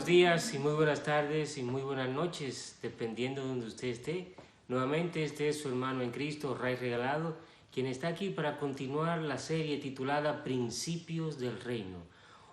buenos días y muy buenas tardes y muy buenas noches, dependiendo de donde usted esté. Nuevamente este es su hermano en Cristo, Ray Regalado, quien está aquí para continuar la serie titulada Principios del Reino.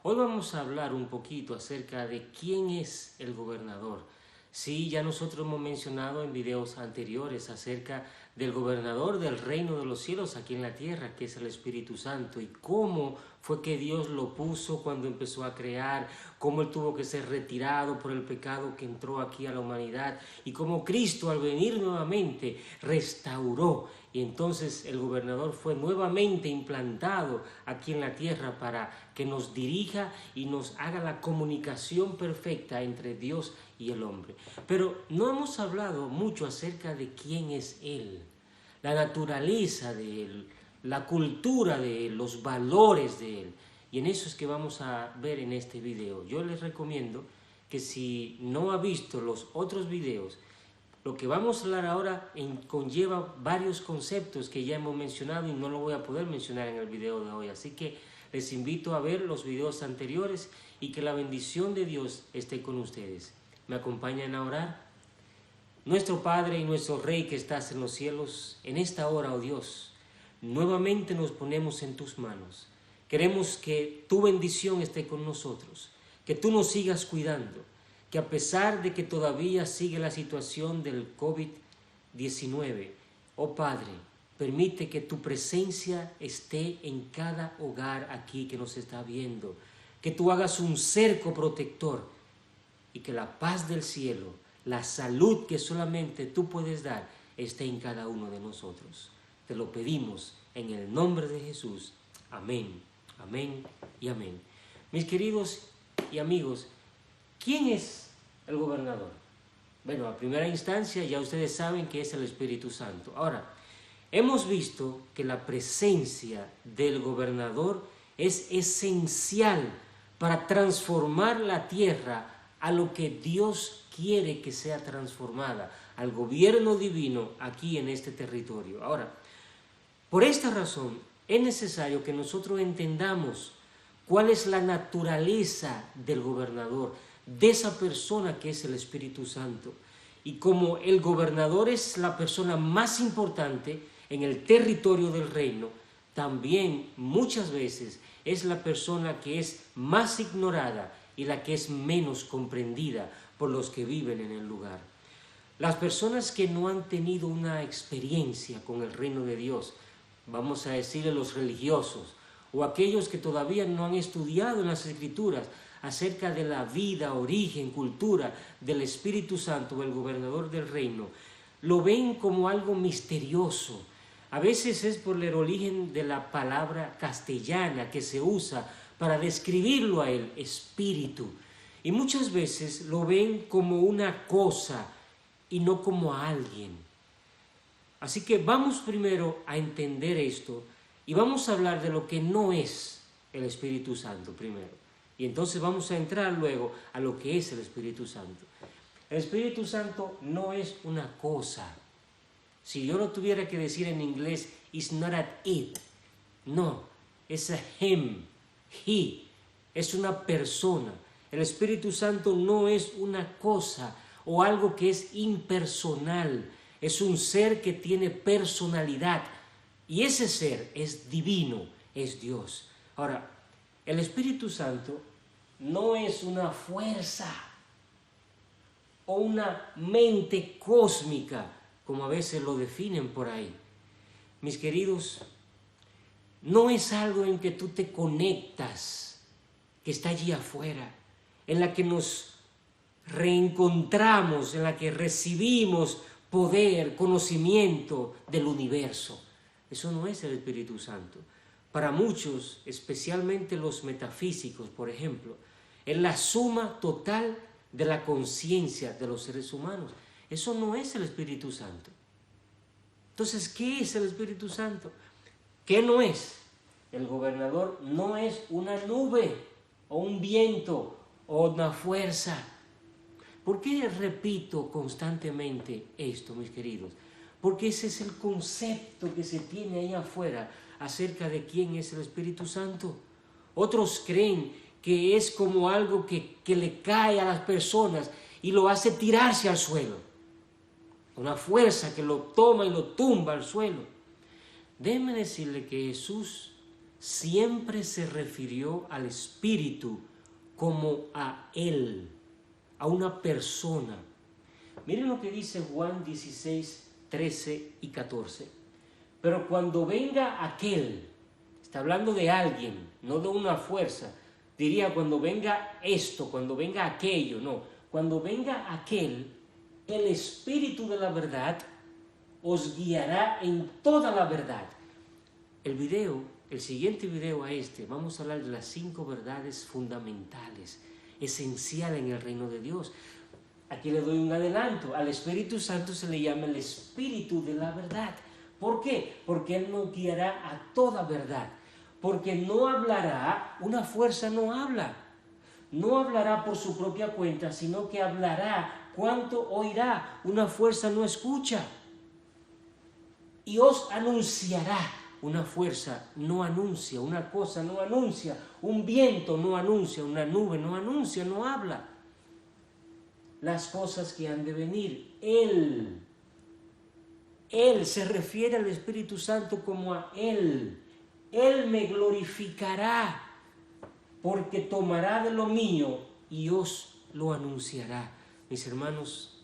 Hoy vamos a hablar un poquito acerca de quién es el gobernador. Sí, ya nosotros hemos mencionado en videos anteriores acerca del gobernador del reino de los cielos aquí en la tierra, que es el Espíritu Santo, y cómo fue que Dios lo puso cuando empezó a crear, cómo Él tuvo que ser retirado por el pecado que entró aquí a la humanidad, y cómo Cristo al venir nuevamente restauró, y entonces el gobernador fue nuevamente implantado aquí en la tierra para que nos dirija y nos haga la comunicación perfecta entre Dios y el hombre. Pero no hemos hablado mucho acerca de quién es Él, la naturaleza de Él, la cultura de Él, los valores de Él. Y en eso es que vamos a ver en este video. Yo les recomiendo que si no ha visto los otros videos, lo que vamos a hablar ahora conlleva varios conceptos que ya hemos mencionado y no lo voy a poder mencionar en el video de hoy. Así que les invito a ver los videos anteriores y que la bendición de Dios esté con ustedes. ¿Me acompañan a orar? Nuestro Padre y nuestro Rey que estás en los cielos, en esta hora, oh Dios, nuevamente nos ponemos en tus manos. Queremos que tu bendición esté con nosotros, que tú nos sigas cuidando, que a pesar de que todavía sigue la situación del COVID-19, oh Padre, permite que tu presencia esté en cada hogar aquí que nos está viendo, que tú hagas un cerco protector y que la paz del cielo, la salud que solamente tú puedes dar, esté en cada uno de nosotros. Te lo pedimos en el nombre de Jesús. Amén, amén y amén. Mis queridos y amigos, ¿quién es el gobernador? Bueno, a primera instancia ya ustedes saben que es el Espíritu Santo. Ahora, hemos visto que la presencia del gobernador es esencial para transformar la tierra a lo que Dios quiere que sea transformada, al gobierno divino aquí en este territorio. Ahora, por esta razón es necesario que nosotros entendamos cuál es la naturaleza del gobernador, de esa persona que es el Espíritu Santo. Y como el gobernador es la persona más importante en el territorio del reino, también muchas veces es la persona que es más ignorada y la que es menos comprendida por los que viven en el lugar. Las personas que no han tenido una experiencia con el reino de Dios, vamos a decirle los religiosos, o aquellos que todavía no han estudiado en las Escrituras acerca de la vida, origen, cultura del Espíritu Santo, el gobernador del reino, lo ven como algo misterioso. A veces es por el origen de la palabra castellana que se usa para describirlo a él, espíritu. Y muchas veces lo ven como una cosa y no como a alguien. Así que vamos primero a entender esto y vamos a hablar de lo que no es el Espíritu Santo primero. Y entonces vamos a entrar luego a lo que es el Espíritu Santo. El Espíritu Santo no es una cosa. Si yo lo tuviera que decir en inglés, it's not an it. No, es a him, he. Es una persona. El Espíritu Santo no es una cosa o algo que es impersonal. Es un ser que tiene personalidad. Y ese ser es divino, es Dios. Ahora, el Espíritu Santo no es una fuerza o una mente cósmica, como a veces lo definen por ahí. Mis queridos, no es algo en que tú te conectas, que está allí afuera, en la que nos reencontramos, en la que recibimos poder, conocimiento del universo. Eso no es el Espíritu Santo. Para muchos, especialmente los metafísicos, por ejemplo, es la suma total de la conciencia de los seres humanos. Eso no es el Espíritu Santo. Entonces, ¿qué es el Espíritu Santo? ¿Qué no es? El gobernador no es una nube o un viento o una fuerza. ¿Por qué repito constantemente esto, mis queridos? Porque ese es el concepto que se tiene ahí afuera acerca de quién es el Espíritu Santo. Otros creen que es como algo que le cae a las personas y lo hace tirarse al suelo. Una fuerza que lo toma y lo tumba al suelo. Déjeme decirle que Jesús siempre se refirió al Espíritu como a Él, a una persona. Miren lo que dice Juan 16, 13 y 14. Pero cuando venga aquel, está hablando de alguien, no de una fuerza, diría cuando venga esto, cuando venga aquello, no. Cuando venga aquel, el Espíritu de la verdad os guiará en toda la verdad. El siguiente video a este, vamos a hablar de las 5 verdades fundamentales, esenciales en el reino de Dios. Aquí le doy un adelanto. Al Espíritu Santo se le llama el Espíritu de la verdad. ¿Por qué? Porque Él nos guiará a toda verdad. Porque no hablará, una fuerza no habla. No hablará por su propia cuenta, sino que hablará cuanto oirá. Una fuerza no escucha. Y os anunciará. Una fuerza no anuncia, una cosa no anuncia, un viento no anuncia, una nube no anuncia, no habla. Las cosas que han de venir. Él se refiere al Espíritu Santo como a Él. Él me glorificará porque tomará de lo mío y os lo anunciará. Mis hermanos,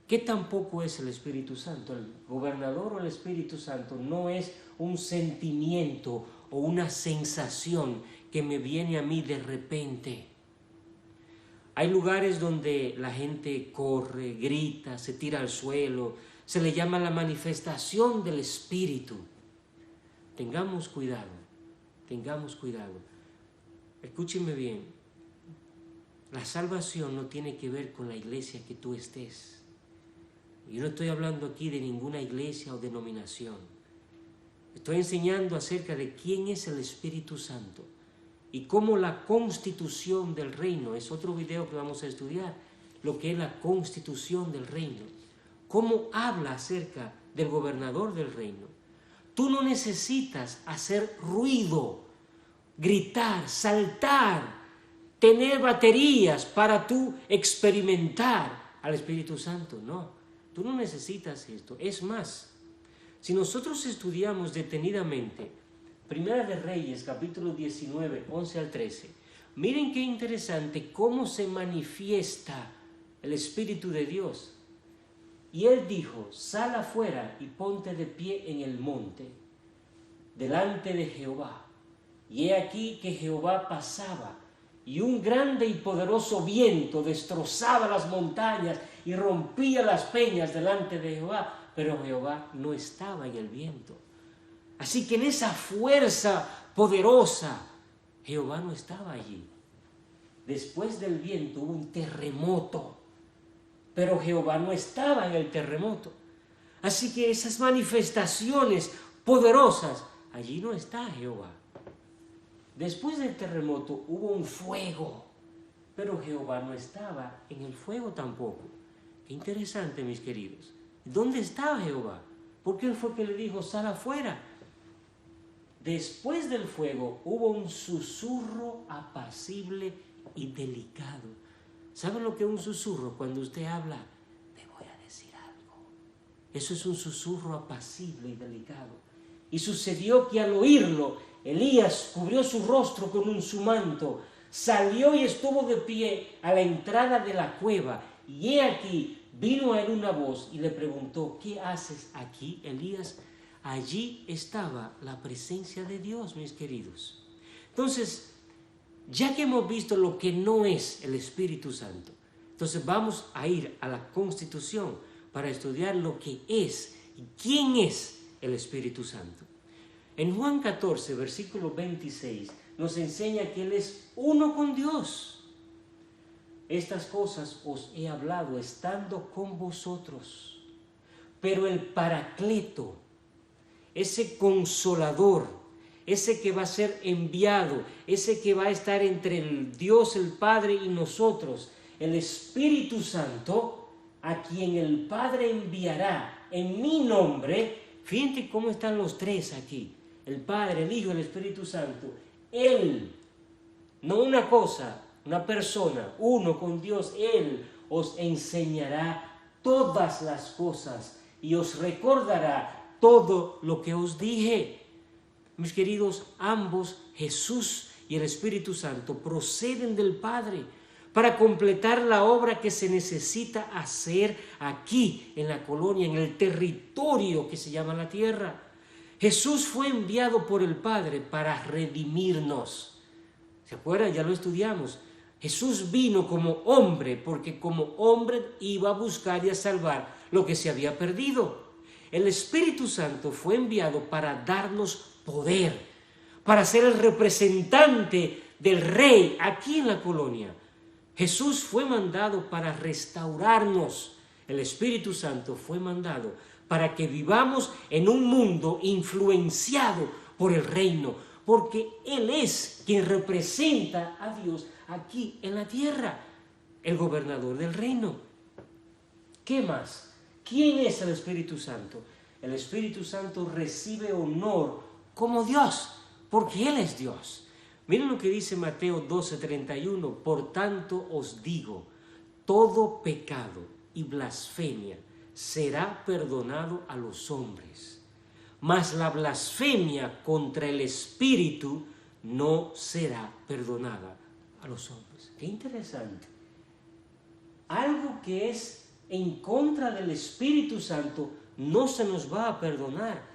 ¿qué tampoco es el Espíritu Santo? El gobernador o el Espíritu Santo no es un sentimiento o una sensación que me viene a mí de repente. Hay lugares donde la gente corre, grita, se tira al suelo, se le llama la manifestación del Espíritu. Tengamos cuidado, tengamos cuidado. Escúcheme bien, la salvación no tiene que ver con la iglesia que tú estés. Yo no estoy hablando aquí de ninguna iglesia o denominación. Estoy enseñando acerca de quién es el Espíritu Santo y cómo la constitución del reino, es otro video que vamos a estudiar, lo que es la constitución del reino, cómo habla acerca del gobernador del reino. Tú no necesitas hacer ruido, gritar, saltar, tener baterías para tú experimentar al Espíritu Santo, no. Tú no necesitas esto. Es más, si nosotros estudiamos detenidamente Primera de Reyes, capítulo 19, 11 al 13, miren qué interesante cómo se manifiesta el Espíritu de Dios. Y él dijo, sal afuera y ponte de pie en el monte, delante de Jehová. Y he aquí que Jehová pasaba, y un grande y poderoso viento destrozaba las montañas y rompía las peñas delante de Jehová, pero Jehová no estaba en el viento. Así que en esa fuerza poderosa, Jehová no estaba allí. Después del viento hubo un terremoto, pero Jehová no estaba en el terremoto. Así que esas manifestaciones poderosas, allí no está Jehová. Después del terremoto hubo un fuego, pero Jehová no estaba en el fuego tampoco. Qué interesante, mis queridos. ¿Dónde estaba Jehová? Porque él fue que le dijo, sal afuera. Después del fuego hubo un susurro apacible y delicado. ¿Saben lo que es un susurro? Cuando usted habla, te voy a decir algo. Eso es un susurro apacible y delicado. Y sucedió que al oírlo, Elías cubrió su rostro con su manto, salió y estuvo de pie a la entrada de la cueva. Y he aquí, vino a él una voz y le preguntó, ¿qué haces aquí, Elías? Allí estaba la presencia de Dios, mis queridos. Entonces, ya que hemos visto lo que no es el Espíritu Santo, entonces vamos a ir a la Constitución para estudiar lo que es y quién es el Espíritu Santo. En Juan 14, versículo 26, nos enseña que Él es uno con Dios. Estas cosas os he hablado estando con vosotros, pero el Paracleto, ese Consolador, ese que va a ser enviado, ese que va a estar entre el Dios, el Padre y nosotros, el Espíritu Santo, a quien el Padre enviará en mi nombre. Fíjense cómo están los tres aquí, el Padre, el Hijo y el Espíritu Santo. Él no una cosa, una persona, uno con Dios. Él os enseñará todas las cosas y os recordará todo lo que os dije. Mis queridos, ambos, Jesús y el Espíritu Santo, proceden del Padre para completar la obra que se necesita hacer aquí en la colonia, en el territorio que se llama la tierra. Jesús fue enviado por el Padre para redimirnos. ¿Se acuerdan? Ya lo estudiamos. Jesús vino como hombre, porque como hombre iba a buscar y a salvar lo que se había perdido. El Espíritu Santo fue enviado para darnos poder, para ser el representante del Rey aquí en la colonia. Jesús fue mandado para restaurarnos. El Espíritu Santo fue mandado para que vivamos en un mundo influenciado por el reino, porque Él es quien representa a Dios aquí en la tierra, el gobernador del reino. ¿Qué más? ¿Quién es el Espíritu Santo? El Espíritu Santo recibe honor como Dios, porque Él es Dios. Miren lo que dice Mateo 12:31, por tanto os digo, todo pecado y blasfemia será perdonado a los hombres, mas la blasfemia contra el Espíritu no será perdonada a los hombres. Qué interesante. Algo que es en contra del Espíritu Santo no se nos va a perdonar,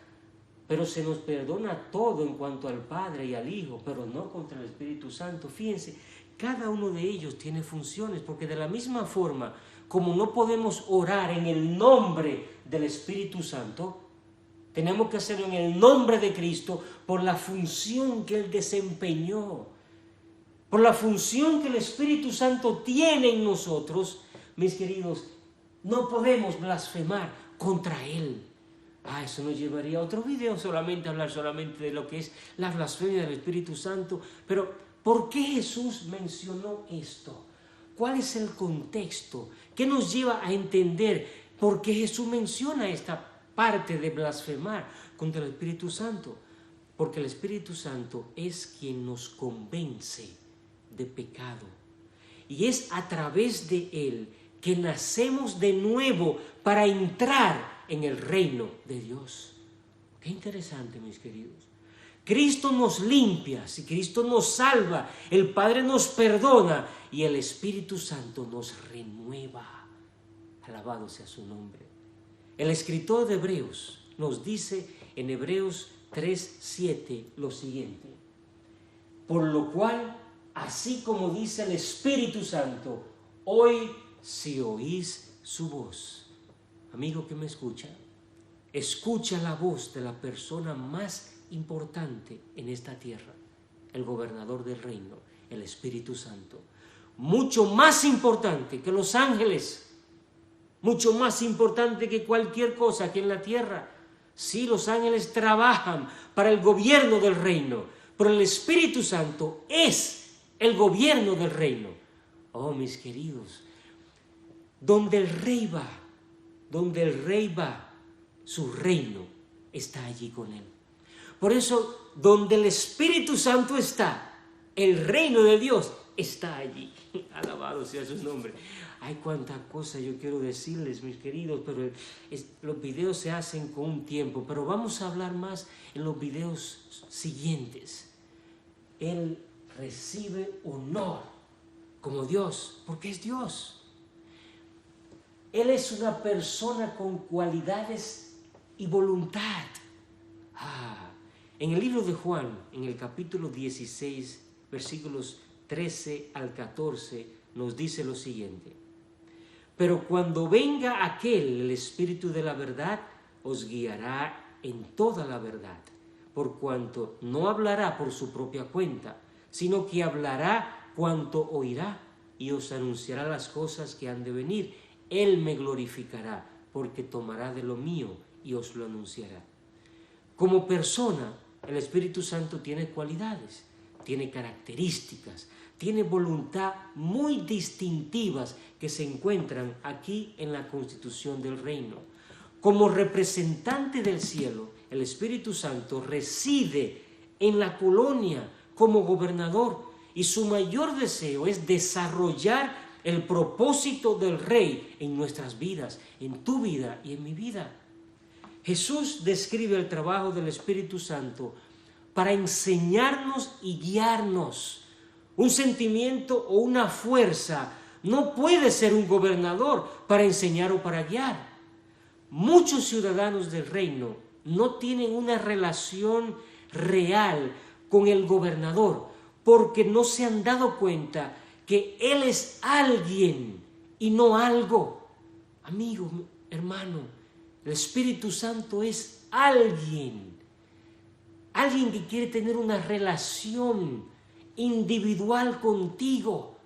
pero se nos perdona todo en cuanto al Padre y al Hijo, pero no contra el Espíritu Santo. Fíjense, cada uno de ellos tiene funciones, porque de la misma forma como no podemos orar en el nombre del Espíritu Santo, tenemos que hacerlo en el nombre de Cristo por la función que Él desempeñó, por la función que el Espíritu Santo tiene en nosotros. Mis queridos, no podemos blasfemar contra Él. Eso nos llevaría a otro video, hablar solamente de lo que es la blasfemia del Espíritu Santo. Pero, ¿por qué Jesús mencionó esto? ¿Cuál es el contexto? ¿Qué nos lleva a entender por qué Jesús menciona esta parte de blasfemar contra el Espíritu Santo? Porque el Espíritu Santo es quien nos convence de pecado. Y es a través de Él que nacemos de nuevo para entrar en el reino de Dios. Qué interesante, mis queridos. Cristo nos limpia, si Cristo nos salva, el Padre nos perdona y el Espíritu Santo nos renueva. Alabado sea su nombre. El escritor de Hebreos nos dice en Hebreos 3:7 lo siguiente: por lo cual, así como dice el Espíritu Santo, hoy si oís su voz. Amigo que me escucha, escucha la voz de la persona más importante en esta tierra, el gobernador del reino, el Espíritu Santo. Mucho más importante que los ángeles, mucho más importante que cualquier cosa aquí en la tierra. Sí, los ángeles trabajan para el gobierno del reino, pero el Espíritu Santo es el gobierno del reino. Oh, mis queridos, donde el rey va, su reino está allí con él. Por eso, donde el Espíritu Santo está, el reino de Dios está allí. Alabado sea su nombre. Hay cuánta cosa yo quiero decirles, mis queridos, pero los videos se hacen con un tiempo, pero vamos a hablar más en los videos siguientes. Él recibe honor como Dios, porque es Dios. Él es una persona con cualidades y voluntad. En el libro de Juan, en el capítulo 16, versículos 13 al 14, nos dice lo siguiente: pero cuando venga aquel, el Espíritu de la verdad, os guiará en toda la verdad, por cuanto no hablará por su propia cuenta, sino que hablará cuanto oirá y os anunciará las cosas que han de venir. Él me glorificará, porque tomará de lo mío y os lo anunciará. Como persona, el Espíritu Santo tiene cualidades, tiene características, tiene voluntad muy distintivas que se encuentran aquí en la constitución del reino. Como representante del cielo, el Espíritu Santo reside en la colonia como gobernador y su mayor deseo es desarrollar el propósito del Rey en nuestras vidas, en tu vida y en mi vida. Jesús describe el trabajo del Espíritu Santo para enseñarnos y guiarnos. Un sentimiento o una fuerza no puede ser un gobernador para enseñar o para guiar. Muchos ciudadanos del reino no tienen una relación real con el gobernador porque no se han dado cuenta que Él es alguien y no algo. Amigo, hermano, el Espíritu Santo es alguien. Alguien que quiere tener una relación individual contigo,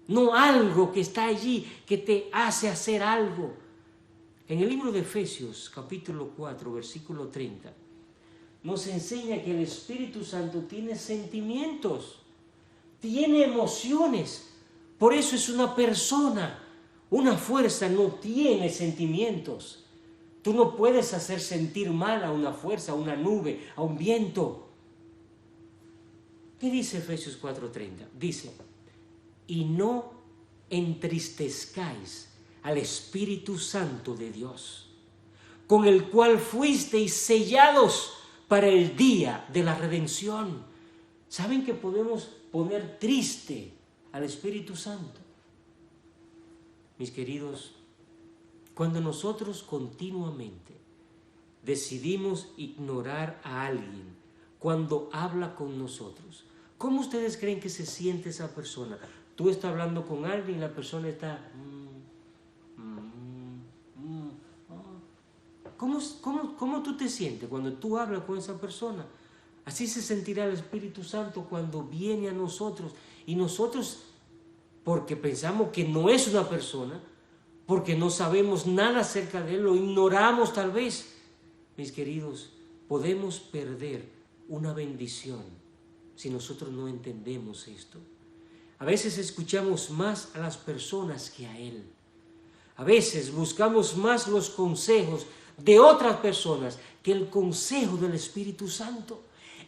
no algo que está allí que te hace hacer algo. En el libro de Efesios, capítulo 4, versículo 30, nos enseña que el Espíritu Santo tiene sentimientos, tiene emociones. Por eso es una persona. Una fuerza no tiene sentimientos. Tú no puedes hacer sentir mal a una fuerza, a una nube, a un viento. ¿Qué dice Efesios 4:30? Dice, y no entristezcáis al Espíritu Santo de Dios, con el cual fuisteis sellados para el día de la redención. ¿Saben que podemos poner triste al Espíritu Santo? Mis queridos, cuando nosotros continuamente decidimos ignorar a alguien cuando habla con nosotros, ¿cómo ustedes creen que se siente esa persona? Tú estás hablando con alguien y la persona está... ¿Cómo tú te sientes cuando tú hablas con esa persona? Así se sentirá el Espíritu Santo cuando viene a nosotros. Y nosotros, porque pensamos que no es una persona, porque no sabemos nada acerca de él, lo ignoramos tal vez. Mis queridos, podemos perder una bendición si nosotros no entendemos esto. A veces escuchamos más a las personas que a Él. A veces buscamos más los consejos de otras personas que el consejo del Espíritu Santo.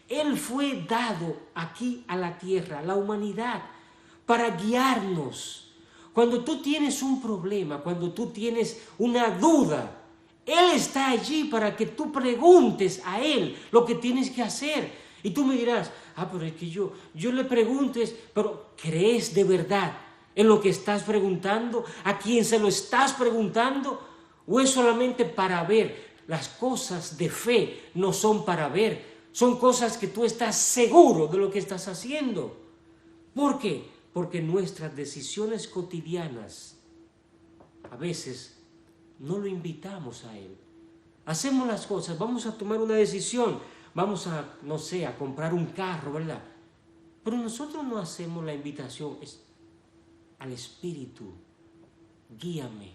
Él fue dado aquí a la tierra, a la humanidad, para guiarnos. Cuando tú tienes un problema, cuando tú tienes una duda, Él está allí para que tú preguntes a Él lo que tienes que hacer. Y tú me dirás, pero es que yo le preguntes, pero ¿crees de verdad en lo que estás preguntando? ¿A quién se lo estás preguntando? ¿O es solamente para ver? Las cosas de fe no son para ver, son cosas que tú estás seguro de lo que estás haciendo. ¿Por qué? Porque nuestras decisiones cotidianas a veces no lo invitamos a Él. Hacemos las cosas, vamos a tomar una decisión, vamos a, no sé, a comprar un carro, ¿verdad? Pero nosotros no hacemos la invitación al Espíritu. Guíame,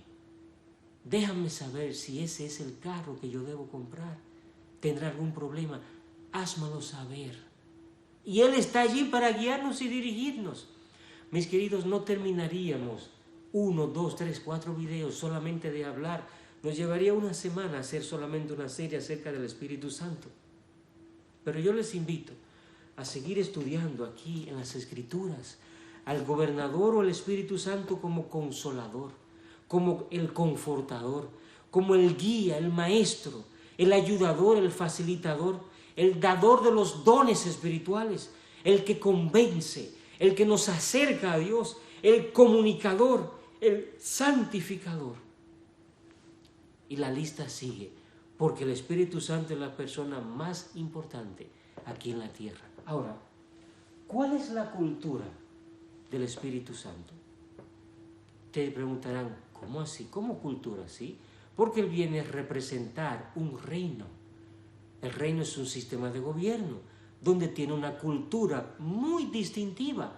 déjame saber si ese es el carro que yo debo comprar. ¿Tendrá algún problema? Házmelo saber. Y Él está allí para guiarnos y dirigirnos. Mis queridos, no terminaríamos 1, 2, 3, 4 videos solamente de hablar. Nos llevaría una semana hacer solamente una serie acerca del Espíritu Santo. Pero yo les invito a seguir estudiando aquí en las Escrituras al gobernador o al Espíritu Santo como consolador, como el confortador, como el guía, el maestro, el ayudador, el facilitador, el dador de los dones espirituales, el que convence, el que nos acerca a Dios, el comunicador, el santificador. Y la lista sigue, porque el Espíritu Santo es la persona más importante aquí en la tierra. Ahora, ¿cuál es la cultura del Espíritu Santo? Te preguntarán, ¿cómo así? ¿Cómo cultura? ¿Sí? Porque Él viene a representar un reino. El reino es un sistema de gobierno donde tiene una cultura muy distintiva.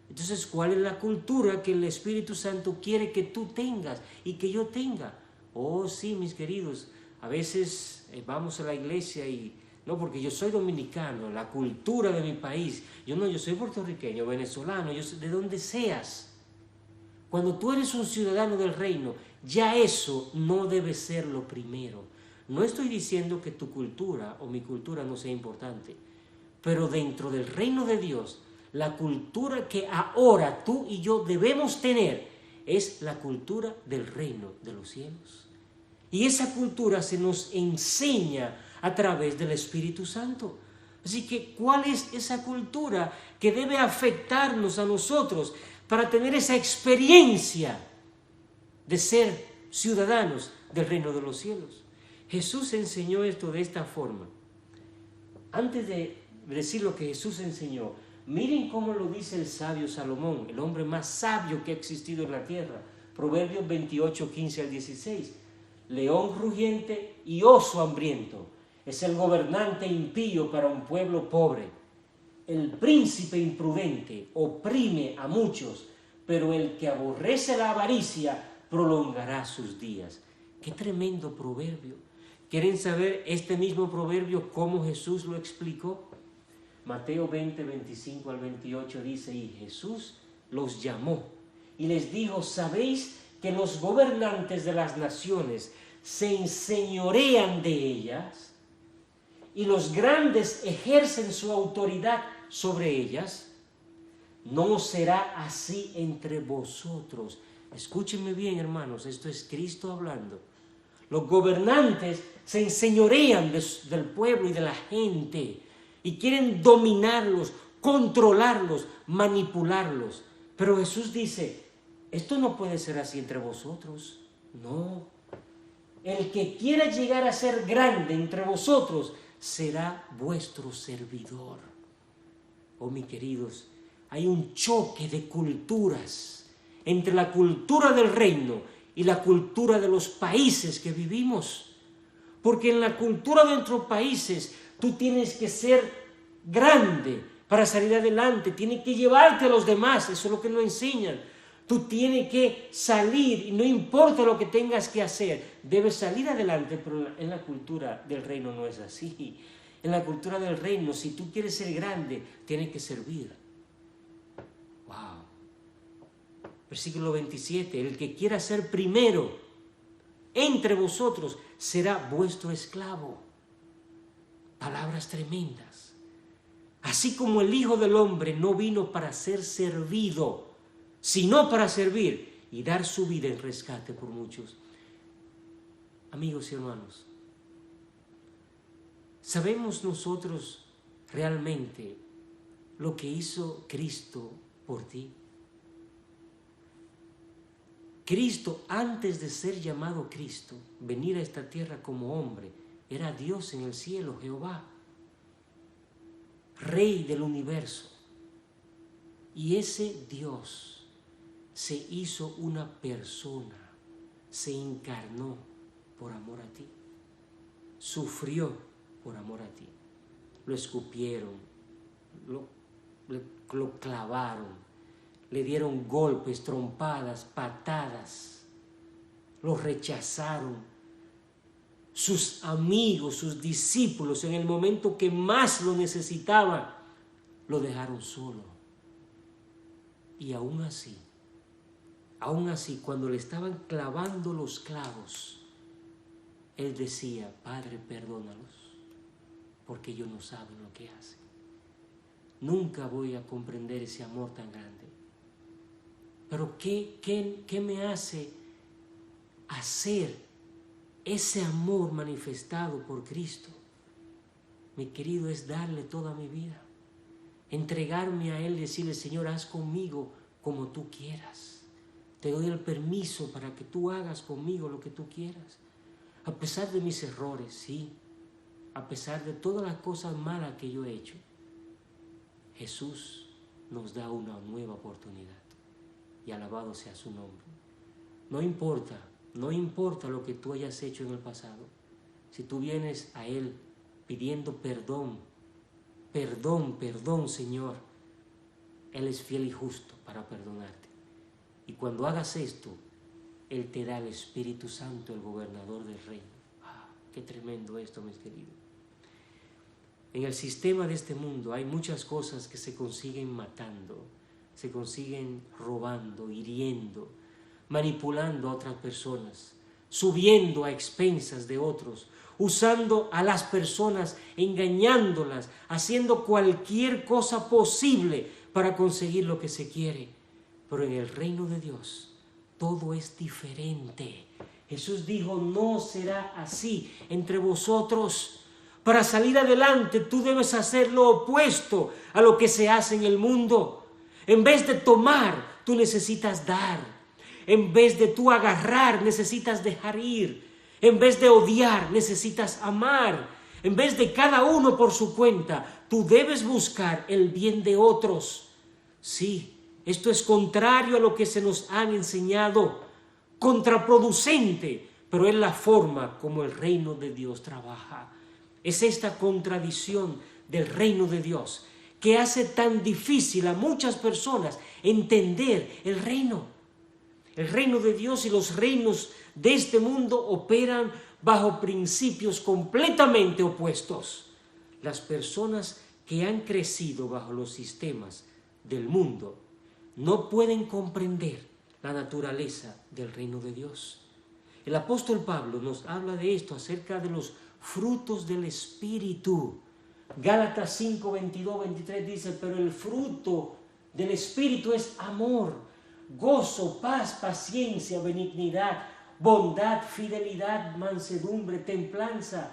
Entonces, ¿cuál es la cultura que el Espíritu Santo quiere que tú tengas y que yo tenga? Oh, sí, mis queridos, a veces vamos a la iglesia y no, porque yo soy dominicano, la cultura de mi país. Yo soy puertorriqueño, venezolano, de donde seas. Cuando tú eres un ciudadano del reino, ya eso no debe ser lo primero. No estoy diciendo que tu cultura o mi cultura no sea importante, pero dentro del reino de Dios, La cultura que ahora tú y yo debemos tener es la cultura del reino de los cielos. Y esa cultura se nos enseña a través del Espíritu Santo. Así que, ¿cuál es esa cultura que debe afectarnos a nosotros para tener esa experiencia de ser ciudadanos del reino de los cielos? Jesús enseñó esto de esta forma. Antes de decir lo que Jesús enseñó, miren cómo lo dice el sabio Salomón, el hombre más sabio que ha existido en la tierra. Proverbios 28, 15 al 16. León rugiente y oso hambriento es el gobernante impío para un pueblo pobre. El príncipe imprudente oprime a muchos, pero el que aborrece la avaricia prolongará sus días. ¡Qué tremendo proverbio! ¿Quieren saber este mismo proverbio cómo Jesús lo explicó? Mateo 20, 25 al 28 dice, y Jesús los llamó y les dijo, ¿sabéis que los gobernantes de las naciones se enseñorean de ellas y los grandes ejercen su autoridad sobre ellas? No será así entre vosotros. Escúchenme bien, hermanos, esto es Cristo hablando. Los gobernantes se enseñorean del pueblo y de la gente y quieren dominarlos, controlarlos, manipularlos. Pero Jesús dice, esto no puede ser así entre vosotros. No. El que quiera llegar a ser grande entre vosotros será vuestro servidor. Oh, mis queridos, hay un choque de culturas entre la cultura del reino y la cultura de los países que vivimos. Porque en la cultura de nuestros países tú tienes que ser grande para salir adelante, tienes que llevarte a los demás, eso es lo que nos enseñan. Tú tienes que salir y no importa lo que tengas que hacer, debes salir adelante, pero en la cultura del reino no es así. En la cultura del reino, si tú quieres ser grande, tienes que servir. Wow. Versículo 27, el que quiera ser primero entre vosotros será vuestro esclavo. Palabras tremendas. Así como el Hijo del Hombre no vino para ser servido, sino para servir y dar su vida en rescate por muchos. Amigos y hermanos, ¿sabemos nosotros realmente lo que hizo Cristo por ti? Cristo, antes de ser llamado Cristo, venir a esta tierra como hombre, era Dios en el cielo, Jehová, Rey del universo. Y ese Dios se hizo una persona, se encarnó por amor a ti, sufrió por amor a ti. Lo escupieron, lo clavaron, le dieron golpes, trompadas, patadas, lo rechazaron. Sus amigos, sus discípulos, en el momento que más lo necesitaban, lo dejaron solo. Y aún así, cuando le estaban clavando los clavos, él decía, Padre, perdónalos, porque ellos no saben lo que hacen. Nunca voy a comprender ese amor tan grande. Pero ¿qué me hace hacer ese amor manifestado por Cristo? Mi querido, es darle toda mi vida, entregarme a Él, decirle, Señor, haz conmigo como tú quieras. Te doy el permiso para que tú hagas conmigo lo que tú quieras. A pesar de mis errores, sí, a pesar de todas las cosas malas que yo he hecho, Jesús nos da una nueva oportunidad. Y alabado sea su nombre. No importa lo que tú hayas hecho en el pasado. Si tú vienes a Él pidiendo perdón, Señor, Él es fiel y justo para perdonarte. Y cuando hagas esto, Él te da el Espíritu Santo, el gobernador del reino. Qué tremendo esto, mis queridos. En el sistema de este mundo hay muchas cosas que se consiguen matando, se consiguen robando, hiriendo, manipulando a otras personas, subiendo a expensas de otros, usando a las personas, engañándolas, haciendo cualquier cosa posible para conseguir lo que se quiere. Pero en el reino de Dios todo es diferente. Jesús dijo, no será así entre vosotros. Para salir adelante tú debes hacer lo opuesto a lo que se hace en el mundo. En vez de tomar, tú necesitas dar. En vez de tú agarrar, necesitas dejar ir. En vez de odiar, necesitas amar. En vez de cada uno por su cuenta, tú debes buscar el bien de otros. Sí, esto es contrario a lo que se nos han enseñado, contraproducente, pero es la forma como el reino de Dios trabaja. Es esta contradicción del reino de Dios que hace tan difícil a muchas personas entender el reino. El reino de Dios y los reinos de este mundo operan bajo principios completamente opuestos. Las personas que han crecido bajo los sistemas del mundo no pueden comprender la naturaleza del reino de Dios. El apóstol Pablo nos habla de esto acerca de los frutos del Espíritu. Gálatas 5, 22, 23 dice, pero el fruto del Espíritu es amor, gozo, paz, paciencia, benignidad, bondad, fidelidad, mansedumbre, templanza.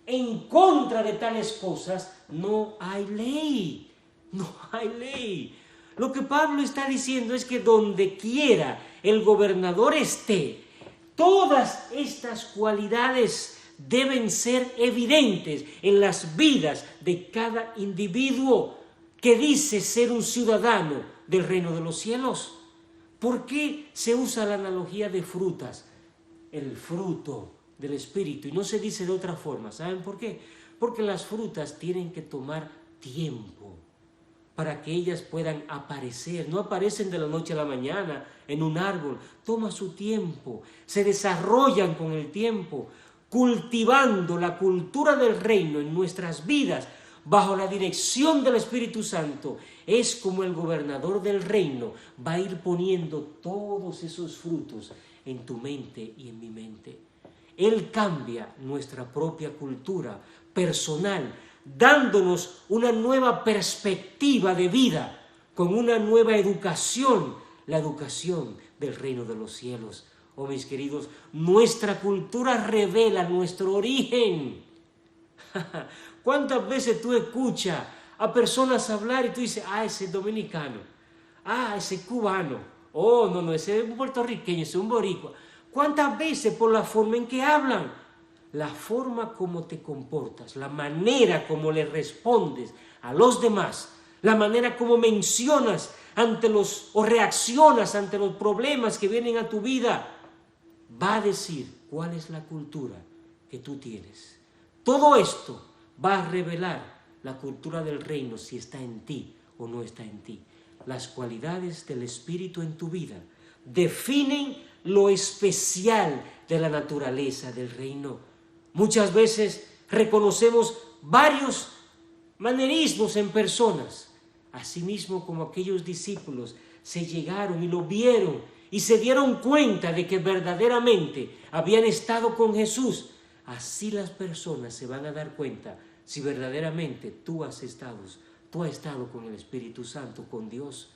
En contra de tales cosas no hay ley, no hay ley. Lo que Pablo está diciendo es que donde quiera el gobernador esté, todas estas cualidades deben ser evidentes en las vidas de cada individuo que dice ser un ciudadano del reino de los cielos. ¿Por qué se usa la analogía de frutas? El fruto del Espíritu, y no se dice de otra forma. ¿Saben por qué? Porque las frutas tienen que tomar tiempo para que ellas puedan aparecer. No aparecen de la noche a la mañana en un árbol. Toma su tiempo. Se desarrollan con el tiempo, cultivando la cultura del reino en nuestras vidas bajo la dirección del Espíritu Santo. Es como el gobernador del reino va a ir poniendo todos esos frutos en tu mente y en mi mente. Él cambia nuestra propia cultura personal, dándonos una nueva perspectiva de vida, con una nueva educación, la educación del reino de los cielos. Oh, mis queridos, nuestra cultura revela nuestro origen. ¿Cuántas veces tú escuchas a personas hablar y tú dices, ese es dominicano, ese es cubano, no, ese es un puertorriqueño, ese es un boricua? ¿Cuántas veces por la forma en que hablan? La forma como te comportas, la manera como le respondes a los demás, la manera como mencionas o reaccionas ante los problemas que vienen a tu vida, va a decir cuál es la cultura que tú tienes. Todo esto va a revelar la cultura del reino, si está en ti o no está en ti. Las cualidades del Espíritu en tu vida definen lo especial de la naturaleza del reino. Muchas veces reconocemos varios manerismos en personas, asimismo como aquellos discípulos se llegaron y lo vieron y se dieron cuenta de que verdaderamente habían estado con Jesús. Así las personas se van a dar cuenta si verdaderamente tú has estado con el Espíritu Santo, con Dios.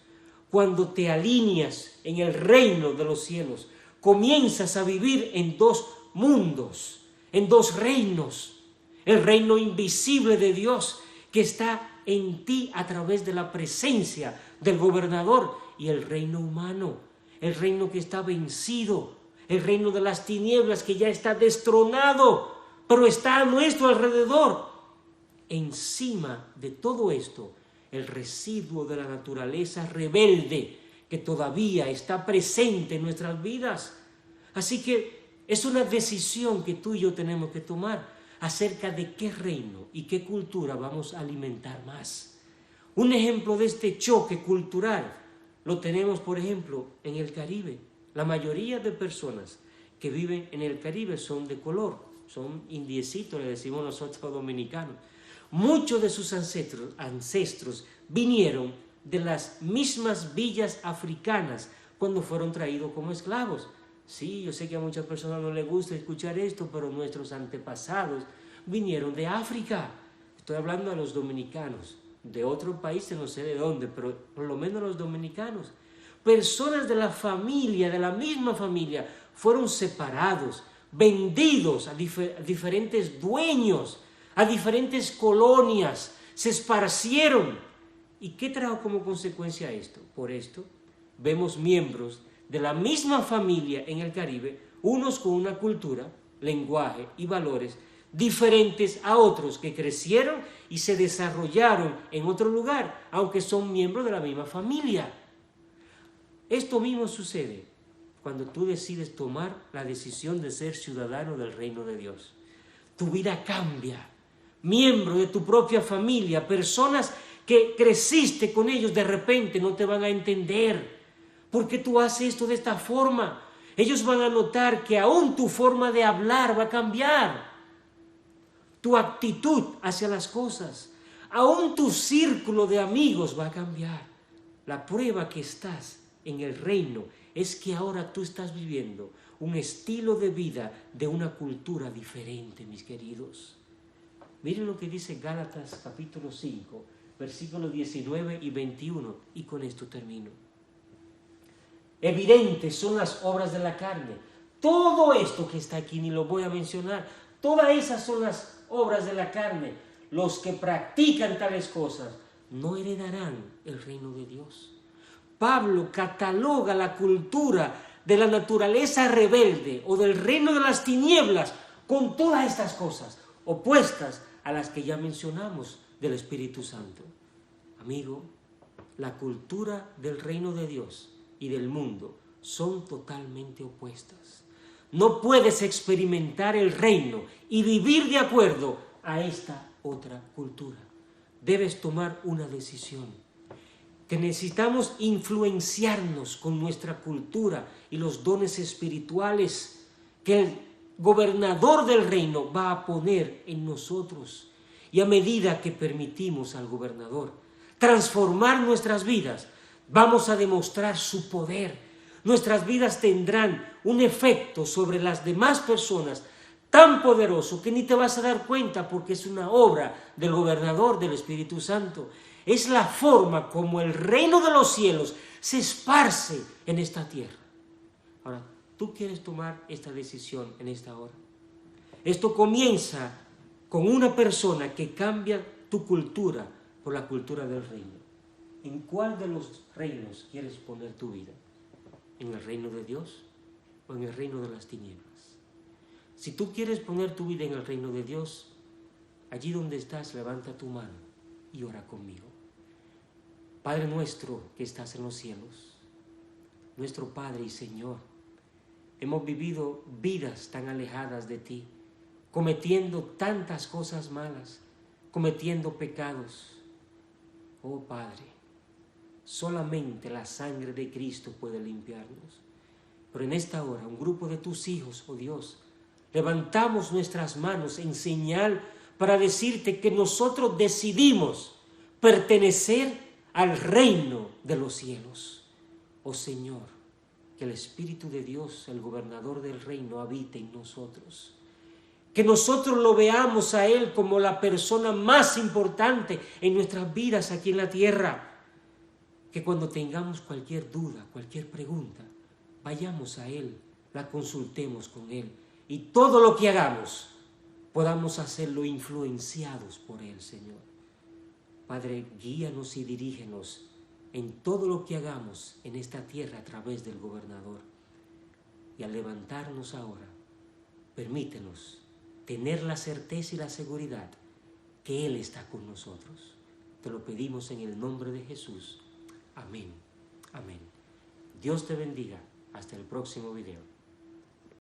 Cuando te alineas en el reino de los cielos, comienzas a vivir en dos mundos, en dos reinos. El reino invisible de Dios que está en ti a través de la presencia del gobernador, y el reino humano, el reino que está vencido, el reino de las tinieblas que ya está destronado, pero está a nuestro alrededor. Encima de todo esto, el residuo de la naturaleza rebelde que todavía está presente en nuestras vidas. Así que es una decisión que tú y yo tenemos que tomar acerca de qué reino y qué cultura vamos a alimentar más. Un ejemplo de este choque cultural lo tenemos, por ejemplo, en el Caribe. La mayoría de personas que viven en el Caribe son de color, son indiecitos, le decimos nosotros dominicanos. Muchos de sus ancestros vinieron de las mismas villas africanas cuando fueron traídos como esclavos. Sí, yo sé que a muchas personas no les gusta escuchar esto, pero nuestros antepasados vinieron de África. Estoy hablando de los dominicanos, de otro país, no sé de dónde, pero por lo menos los dominicanos. Personas de la familia, de la misma familia, fueron separados, vendidos a diferentes dueños, a diferentes colonias, se esparcieron. ¿Y qué trajo como consecuencia esto? Por esto, vemos miembros de la misma familia en el Caribe, unos con una cultura, lenguaje y valores diferentes a otros que crecieron y se desarrollaron en otro lugar, aunque son miembros de la misma familia. Esto mismo sucede cuando tú decides tomar la decisión de ser ciudadano del reino de Dios. Tu vida cambia. Miembro de tu propia familia, personas que creciste con ellos, de repente no te van a entender. ¿Por qué tú haces esto de esta forma? Ellos van a notar que aún tu forma de hablar va a cambiar. Tu actitud hacia las cosas. Aún tu círculo de amigos va a cambiar. La prueba que estás en el reino es que ahora tú estás viviendo un estilo de vida de una cultura diferente, mis queridos. Miren lo que dice Gálatas capítulo 5, versículos 19 y 21, y con esto termino. Evidentes son las obras de la carne. Todo esto que está aquí, ni lo voy a mencionar, todas esas son las obras de la carne. Los que practican tales cosas no heredarán el reino de Dios. Pablo cataloga la cultura de la naturaleza rebelde o del reino de las tinieblas con todas estas cosas, opuestas a las que ya mencionamos del Espíritu Santo. Amigo, la cultura del reino de Dios y del mundo son totalmente opuestas. No puedes experimentar el reino y vivir de acuerdo a esta otra cultura. Debes tomar una decisión. Que necesitamos influenciarnos con nuestra cultura y los dones espirituales que el gobernador del reino va a poner en nosotros. Y a medida que permitimos al gobernador transformar nuestras vidas, vamos a demostrar su poder. Nuestras vidas tendrán un efecto sobre las demás personas tan poderoso que ni te vas a dar cuenta, porque es una obra del gobernador, del Espíritu Santo. Es la forma como el reino de los cielos se esparce en esta tierra. Ahora, tú quieres tomar esta decisión en esta hora. Esto comienza con una persona que cambia tu cultura por la cultura del reino. ¿En cuál de los reinos quieres poner tu vida? ¿En el reino de Dios o en el reino de las tinieblas? Si tú quieres poner tu vida en el reino de Dios, allí donde estás, levanta tu mano y ora conmigo. Padre nuestro que estás en los cielos, nuestro Padre y Señor, hemos vivido vidas tan alejadas de ti, cometiendo tantas cosas malas, cometiendo pecados. Oh Padre, solamente la sangre de Cristo puede limpiarnos. Pero en esta hora, un grupo de tus hijos, oh Dios, levantamos nuestras manos en señal para decirte que nosotros decidimos pertenecer al reino de los cielos. Oh Señor, que el Espíritu de Dios, el gobernador del reino, habite en nosotros. Que nosotros lo veamos a Él como la persona más importante en nuestras vidas aquí en la tierra. Que cuando tengamos cualquier duda, cualquier pregunta, vayamos a Él, la consultemos con Él. Y todo lo que hagamos, podamos hacerlo influenciados por Él, Señor. Padre, guíanos y dirígenos en todo lo que hagamos en esta tierra a través del gobernador. Y al levantarnos ahora, permítenos tener la certeza y la seguridad que Él está con nosotros. Te lo pedimos en el nombre de Jesús. Amén. Amén. Dios te bendiga. Hasta el próximo video.